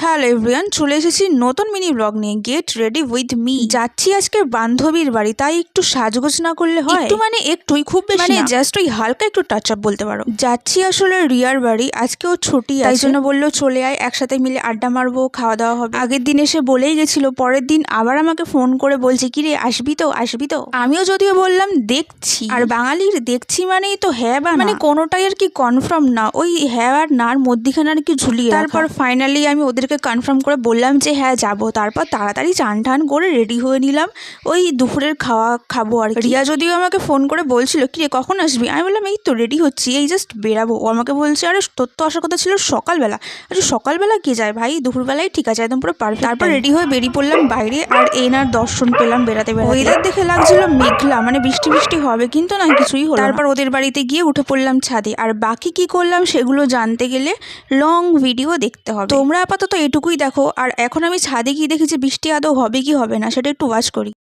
Hello everyone, চলে এসেছি নতুন মিনি ব্লগ নিয়ে। Get ready with me. যাচ্ছি আজকে বান্ধবীর বাড়ি, তাই একটু সাজগোজ না করলে হয়? একটু মানে একটুই, খুব বেশি মানে জাস্ট ওই হালকা একটু টাচ আপ বলতে পারো। যাচ্ছি আসলে রিয়ার বাড়ি, আজকেও ছুটি আছে, তাই জন্য বললো চলে আয়, একসাথে মিলে আড্ডা মারবো, খাওয়া দাওয়া হবে। আগের দিন এসে বলেই গেছিল, পরের দিন আবার আমাকে ফোন করে বলছে কি রে আসবি তো আসবি তো। আমিও যদিও বললাম দেখছি, আর বাঙালির দেখছি মানেই তো হ্যাঁ বা মানে কোনোটাই আর কি কনফার্ম না, ওই হ্যাঁ আর নার মধ্যিখানে আর কি ঝুলিয়ে। তারপর ফাইনালি আমি ওদেরকে কনফার্ম করে বললাম যে হ্যাঁ যাবো। তারপর তাড়াতাড়ি চান টান করে রেডি হয়ে নিলাম, ওই দুপুরের খাওয়া খাবো আর কি। রিয়া যদিও আমাকে ফোন করে বলছিল কি রে কখন আসবি, আমি বললাম এই তো রেডি হচ্ছি, এই জাস্ট বেরাবো। ও আমাকে বলছে আরে তোর তো আসার কথা ছিল সকালবেলা। আরে সকালবেলা কি যায় ভাই, দুপুরবেলায় ঠিক আছে, একদম পুরো পারফেক্ট। তারপর রেডি হয়ে বেরিয়ে পড়লাম বাইরে, আর এনার দর্শন পেলাম বেড়াতে বেড়াতে। ওয়েদার দেখে লাগছিল মেঘলা, মানে বৃষ্টি বৃষ্টি হবে, কিন্তু না কিছুই হলো না। তারপর ওদের বাড়িতে গিয়ে উঠে পড়লাম ছাদে, আর বাকি কি করলাম সেগুলো জানতে গেলে লং ভিডিও দেখতে হবে। তোমরা আপাতত এটুকুই দেখো। আর এখন আমি ছাদে গিয়ে দেখি যে বৃষ্টি আদৌ হবে কি হবে না সেটা একটু ওয়াচ করি।